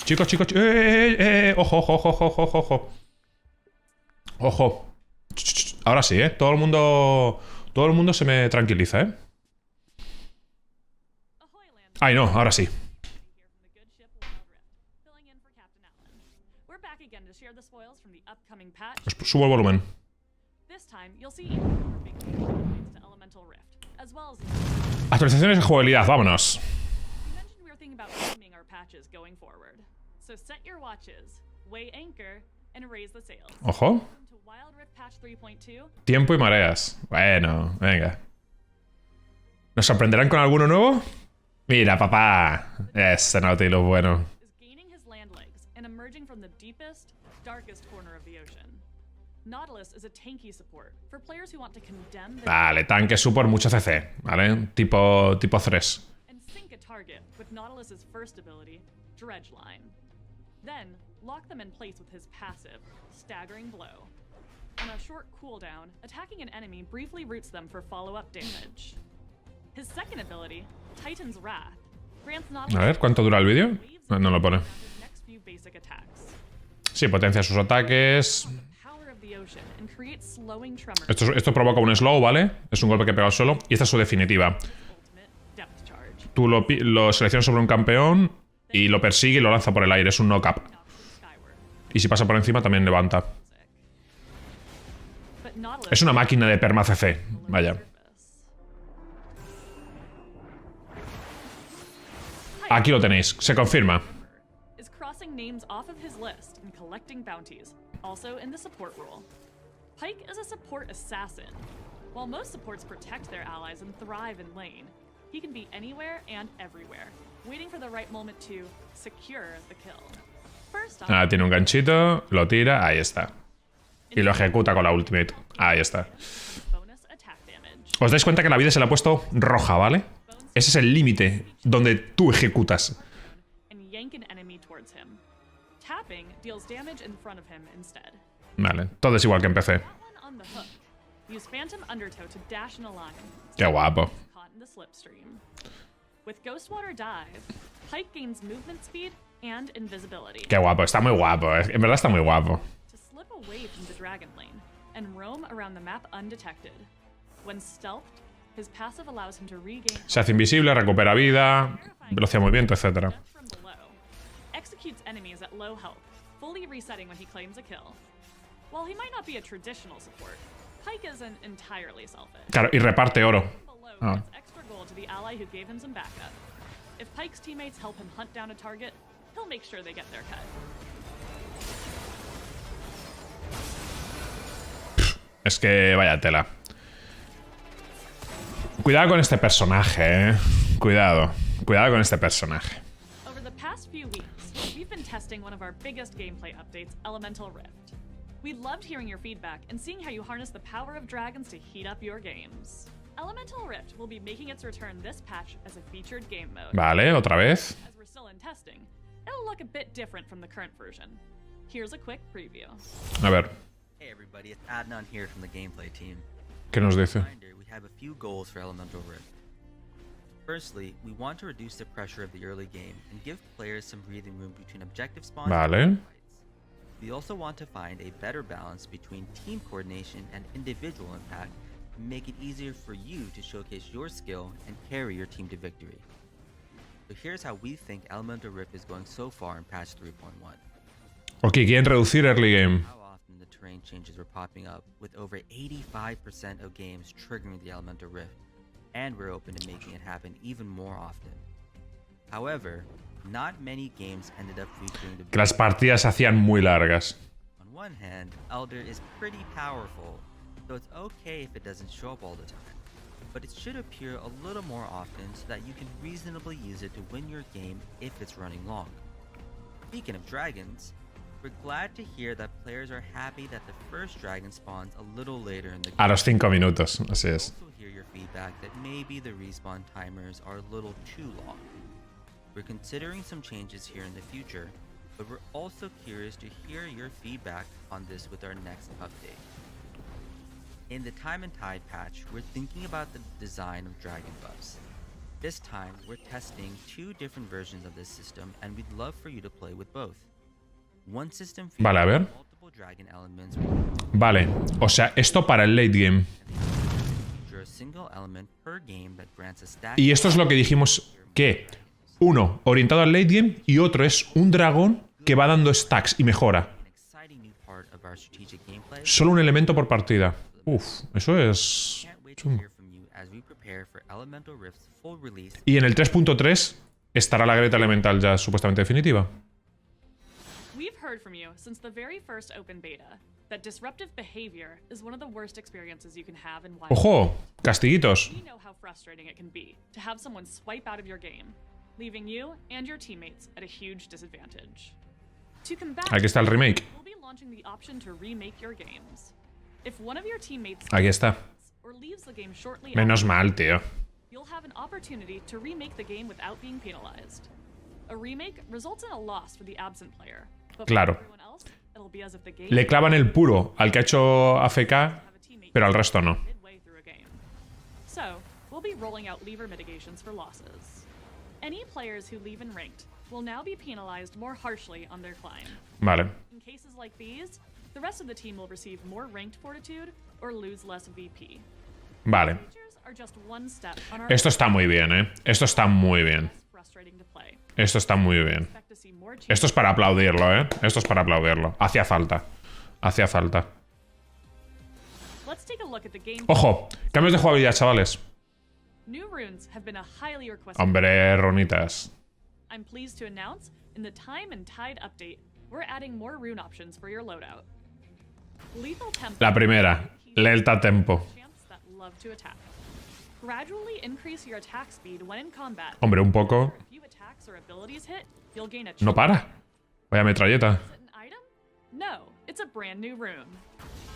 Chicos, chicos, ojo, ojo, ojo, ojo, ojo, ojo. Ojo. Ahora sí, todo el mundo se me tranquiliza, Ay, no, ahora sí. Pues subo el volumen. Actualizaciones de jugabilidad, vámonos. Ojo. Tiempo y mareas. Bueno, venga. ¿Nos sorprenderán con alguno nuevo? Mira, papá. Ese Nautilus bueno. Vale, tanque support, mucho CC. ¿Vale? Tipo 3. Lock them in place with his passive, Staggering Blow. On a short cooldown, attacking an enemy briefly roots them for follow-up damage. His second ability, Titan's Wrath, grants A ver, ¿cuánto dura el vídeo? No lo pone. Sí, potencia sus ataques. Esto provoca un slow, ¿vale? Es un golpe que pega al suelo. Y esta es su definitiva. Tú lo seleccionas sobre un campeón y lo persigue y lo lanza por el aire. Es un knock-up. Y si pasa por encima también levanta. Es una máquina de perma CC. Vaya. Aquí lo tenéis. Se confirma. Pike is a support assassin. While most supports protect their allies and thrive in lane, he can be anywhere and everywhere, waiting for the right moment to secure the kill. Ah, tiene un ganchito, lo tira, ahí está. Y lo ejecuta con la ultimate. Ahí está. Os dais cuenta que la vida se le ha puesto roja, ¿vale? Ese es el límite donde tú ejecutas. Vale, todo es igual que en PC. Qué guapo. Qué guapo, está muy guapo, en verdad está muy guapo. Se hace invisible, recupera vida, velocidad de movimiento, etc. Claro, y reparte oro. Ah. Es que vaya tela. Cuidado con este personaje, Cuidado con este personaje. Over the past few weeks, we've been testing one of our biggest gameplay updates, Elemental Rift. We loved hearing your feedback and seeing how you harness the power of dragons to heat up your games. Elemental Rift will be making its return this patch as a featured game mode. Vale, otra vez. As we're still in testing, it'll look a bit different from the current version. Here's a quick preview. A ver. Hey everybody, it's Adnan here from the gameplay team. ¿Qué nos dice? We have a few goals for Elemental Rift. Firstly, we want to reduce the pressure of the early game and give players some breathing room between objective spawns and fights. We also want to find a better balance between team coordination and individual impact to make it easier for you to showcase your skill and carry your team to victory. So here's how we think Elemental Rift is going so far in patch 3.1. Ok, quieren reducir early game. How often the terrain changes were popping up, with over 85% of games triggering the Elemental Rift, and we're open to making it happen even more often. However, not many games ended up featuring the... Que las partidas se hacían muy largas. On one hand, Elder is pretty powerful, so it's okay if it doesn't show up all the time. But it should appear a little more often so that you can reasonably use it to win your game if it's running long. Speaking of dragons, we're glad to hear that players are happy that the first dragon spawns a little later in the game. A los 5 minutos, así es. We also hear your feedback that maybe the respawn timers are a little too long. We're considering some changes here in the future, but we're also curious to hear your feedback on this with our next update. In the Time and Tide patch, we're thinking about the design of dragon buffs. This time, we're testing 2 different versions of this system, and we'd love for you to play with both. One system Vale, a ver. multiple dragon elements Vale, o sea, esto para el late game. feature a single element per game that grants a stack. Y esto es lo que dijimos que uno orientado al late game y otro es un dragón que va dando stacks y mejora. An exciting new part of our strategic gameplay. Solo un elemento por partida. Uf, eso es Can't wait to chungo. hear from you as we prepare for Elemental Rift's full release. Y en el 3.3 estará la grieta elemental ya supuestamente definitiva. We've heard from you since the very first open beta that disruptive behavior is one of the worst experiences you can have in Wild. ¡Ojo! Castiguitos. We know how frustrating it can be to have someone swipe out of your game, leaving you and your teammates at a huge disadvantage. To combat Aquí está el remake. we'll be launching the option to remake your games. If one of your teammates Aquí está. or leaves the game shortly Menos after, mal, tío. you'll have an opportunity to remake the game without being penalized. A remake results in a loss for the absent player, but Claro. for everyone else, it'll be as if the game Le clavan el puro al que ha hecho AFK, have a teammate pero al resto no. midway through a game. So, we'll be rolling out lever mitigations for losses. Any players who leave in ranked will now be penalized more harshly on their climb. Vale. In cases like these, the rest of the team will receive more ranked fortitude or lose less VP. Vale. Features are just one step on our Esto está muy bien, ¿eh? Esto está muy bien. less frustrating to play. Esto está muy bien. Expect to see more Esto es para aplaudirlo, ¿eh? Esto es para aplaudirlo. Hacía falta. Hacía falta. Let's take a look at the game. ¡Ojo! Cambios de jugabilidad, chavales. New runes have been a highly requested. Hombre, runitas. I'm pleased to announce in the Time and Tide update, we're adding more rune options for your loadout. Lethal tempo. La primera. Lelta tempo. Champs that love to attack. Gradually increase your attack speed when in combat. Hombre, un poco. If few attacks or abilities hit, you'll gain a No para. Vaya metralleta. Is it an item? No, it's a brand new rune.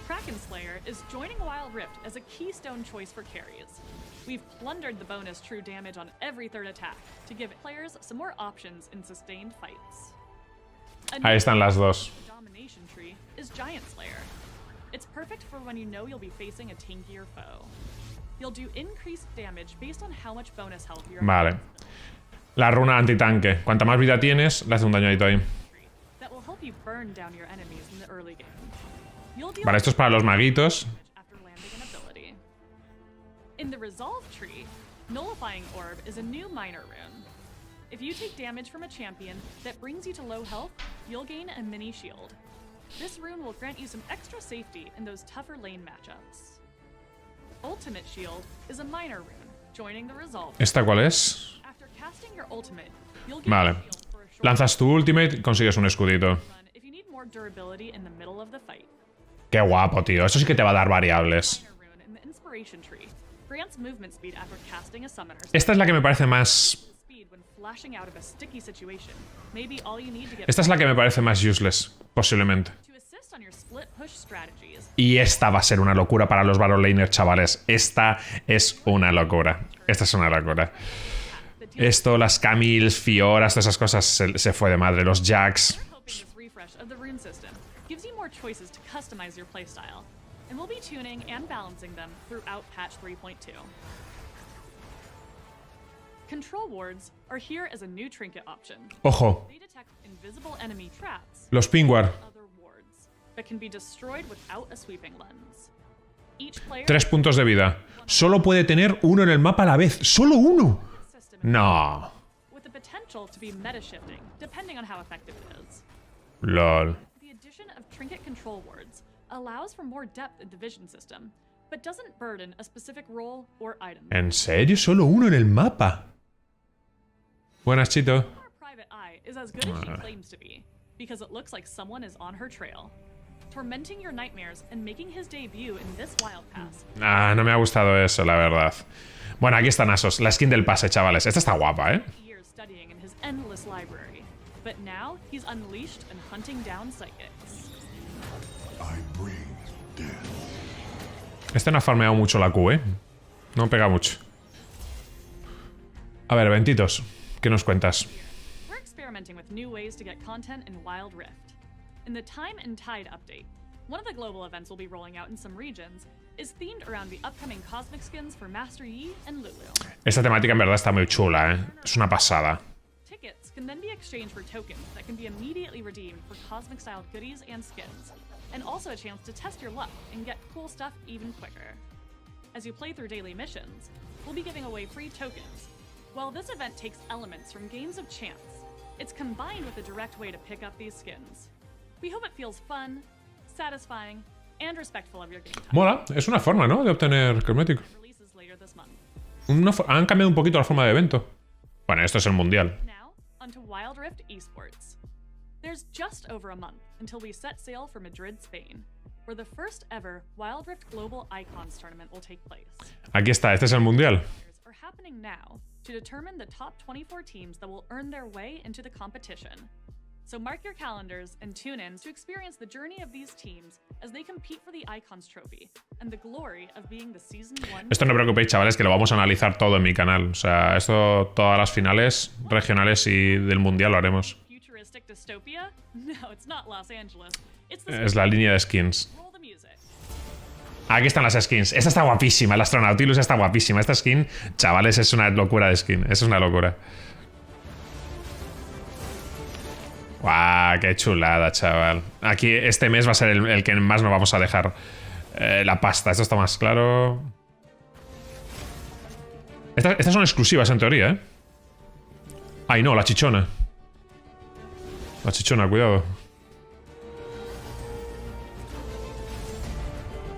Kraken Slayer is joining Wild Rift as a keystone choice for carries. We've plundered the bonus true damage on every third attack to give players some more options in sustained fights. A Ahí new están las dos. domination tree is Giant Slayer. It's perfect for when you know you'll be facing a tankier foe. You'll do increased damage based on how much bonus health you're Vale. La runa antitanque. Cuanta más vida tienes, le hace un dañadito ahí. that will help you burn down your enemies in the early game. You'll deal Vale, esto es para los maguitos. damage after landing an ability. In the Resolve tree, Nullifying Orb is a new minor rune. If you take damage from a champion that brings you to low health, you'll gain a mini shield. This rune will grant you some extra safety in those tougher lane matchups. Ultimate Shield is a minor rune, joining the Resolve. ¿Esta cuál es? After casting your ultimate, you'll get Vale. a shield for a short Lanzas tu ultimate y consigues un escudito. run if you need more durability in the middle of the fight. Qué guapo, tío. Eso sí que te va a dar variables. Minor rune in the Inspiration tree grants movement speed after casting a summoner. Esta es la que me parece más... Speed when flashing out of a sticky situation. Maybe all you need to get Esta es la que me parece más useless, posiblemente. to assist on your split push strategies. Y esta va a ser una locura para los Battle Laners, chavales. Esta es una locura. Esta es una locura. Esto, las Camils, Fioras, todas esas cosas se fue de madre. Los Jacks. We're hoping this refresh of the rune system gives you more choices to customize your playstyle, and we'll be tuning and balancing them throughout patch 3.2. Control wards are here as a new trinket option. Ojo, They detect invisible enemy traps, los Pingwar. other wards, that can be destroyed without a sweeping lens. Each player 3 puntos de vida. Solo puede tener uno en el mapa a la vez. ¡Solo uno! system No. with the potential to be meta shifting, depending on how effective it is. LOL. The addition of trinket control wards allows for more depth in the vision system, but doesn't burden a specific role or item. ¿En serio? Solo uno en el mapa. Buenas, Chito. Our private eye is as good as she claims to be, because it looks like someone is on her trail, tormenting your nightmares and making his debut in this wild pass. Ah, no me ha gustado eso, la verdad. Bueno, aquí están Asos. La skin del pase, chavales. Esta está guapa, ¿eh? Years studying in his endless library, but now he's unleashed and hunting down psychics. I bring death. Este no ha farmeado mucho la Q, ¿eh? No pega mucho. A ver, Ventitos. ¿Qué nos cuentas? We're experimenting with new ways to get content in Wild Rift. In the Time and Tide update, one of the global events we'll be rolling out in some regions is themed around the upcoming cosmic skins for Master Yi and Lulu. Esta temática en verdad está muy chula, ¿eh? Es una pasada. Tickets can then be exchanged for tokens that can be immediately redeemed for cosmic-styled goodies and skins, and also a chance to test your luck and get cool stuff even quicker. As you play through daily missions, we'll be giving away free tokens. While this event takes elements from games of chance, it's combined with a direct way to pick up these skins. We hope it feels fun, satisfying, and respectful of your game time. Mola, es una forma, ¿no? De obtener cosméticos. Releases later this month. Han cambiado un poquito la forma de evento. Bueno, esto es el mundial. Now, onto Wild Rift Esports. There's just over a month until we set sail for Madrid, Spain, where the first ever Wild Rift Global Icons Tournament will take place. Aquí está, este es el mundial. Are happening now to determine the top 24 teams that will earn their way into the competition. So mark your calendars and tune in to experience the journey of these teams as they compete for the Icons Trophy and the glory of being the Season 1. Esto no os preocupéis, chavales, que lo vamos a analizar todo en mi canal. O sea, esto, todas las finales regionales y del mundial lo haremos. Futuristic dystopia? No, it's not Los Angeles. It's Es la línea de skins. Roll the music. Aquí están las skins. Esta está guapísima, el Nautilus está guapísima. Esta skin, chavales, es una locura de skin. Es una locura. ¡Guau! ¡Qué chulada, chaval! Aquí este mes va a ser el que más nos vamos a dejar la pasta. Esto está más claro. Estas son exclusivas en teoría, ¿eh? Ay, no, la chichona. La chichona, cuidado.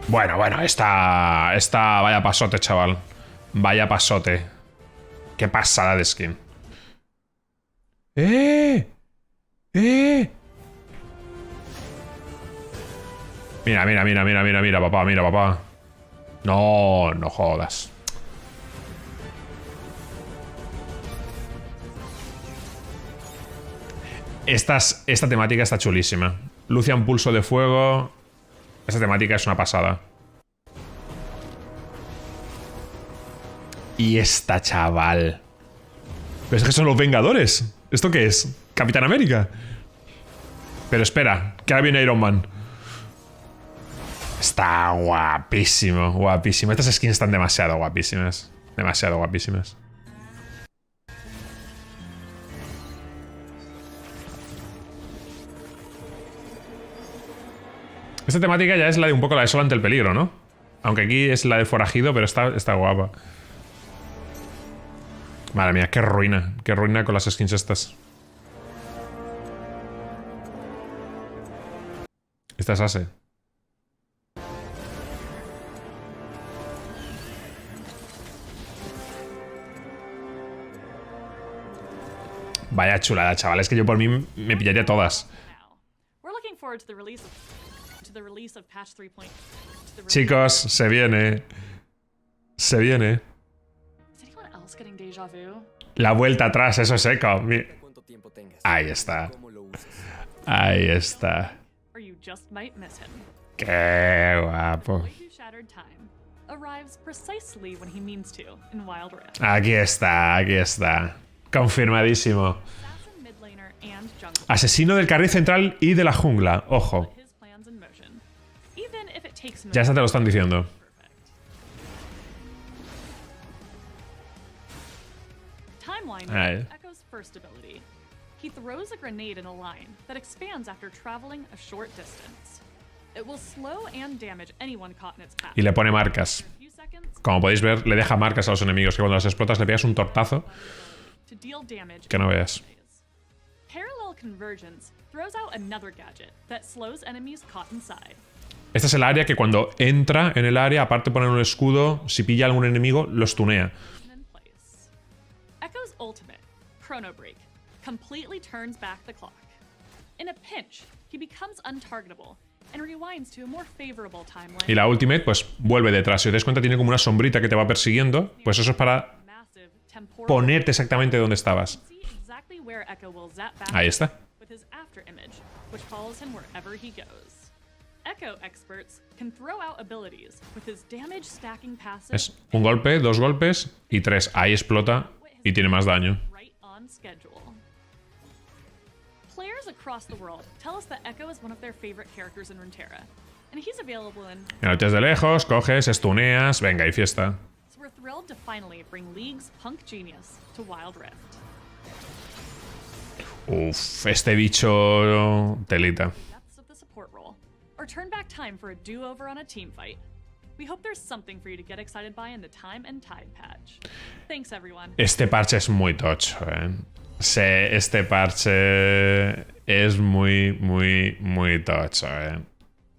Bueno, esta vaya pasote, chaval. Vaya pasote. Qué pasada de skin. Mira, papá. No jodas. Esta temática está chulísima. Lucian Pulso de Fuego. Esta temática es una pasada. Y esta, chaval. Pero es que son los Vengadores. ¿Esto qué es? ¿Capitán América? Pero espera, que ahora viene Iron Man. Está guapísimo, guapísimo. Estas skins están demasiado guapísimas. Demasiado guapísimas. Esta temática ya es la de un poco la de Sol ante el peligro, ¿no? Aunque aquí es la de forajido, pero está guapa. Madre mía, qué ruina con las skins estas. Esta es Ase. Vaya chulada, chaval. Es que yo por mí me pillaría todas. Chicos, se viene. Se viene. La vuelta atrás, eso es eco. Ahí está. Ahí está. Qué guapo. Aquí está. Confirmadísimo. Asesino del carril central y de la jungla. Ojo. Ya esta te lo están diciendo. Ahí. He throws a grenade in a line that expands after traveling a short distance. It will slow and damage anyone caught in its path. Y le pone marcas. Como podéis ver, le deja marcas a los enemigos, que cuando las explotas le pegas un tortazo que no veas. Parallel convergence throws out another gadget that slows enemies caught inside. Este es el área que cuando entra en el área, aparte de poner un escudo, si pilla a algún enemigo, lo stunea. Echo's ultimate, Chrono Break, completely turns back the clock. In a pinch, he becomes untargetable and rewinds to a more favorable timeline. Y la ultimate, pues, vuelve detrás. Si os dais cuenta, tiene como una sombrita que te va persiguiendo. Pues eso es para ponerte exactamente donde estabas. Ahí está. Es un golpe, dos golpes y tres. Ahí explota y tiene más daño. Players across the world tell us that Echo is one of their favorite characters in Runeterra. and he's available in. Desde lejos, coges, estuneas, venga, y fiesta. So we're thrilled to finally bring League's punk genius to Wild Rift. Uf, este bicho telita. Depths of the support role, or turn back time for a do-over on a team fight. We hope there's something for you to get excited by in the Time and Tide patch. Thanks, everyone. Este parche es muy tocho, este parche es muy tocho,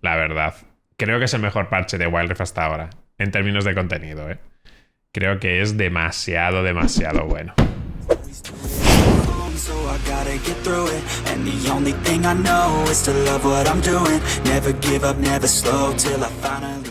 La verdad. Creo que es el mejor parche de Wild Rift hasta ahora, en términos de contenido, Creo que es demasiado bueno. So I gotta get through it, and the only thing I know is to love what I'm doing. Never give up, never slow till I finally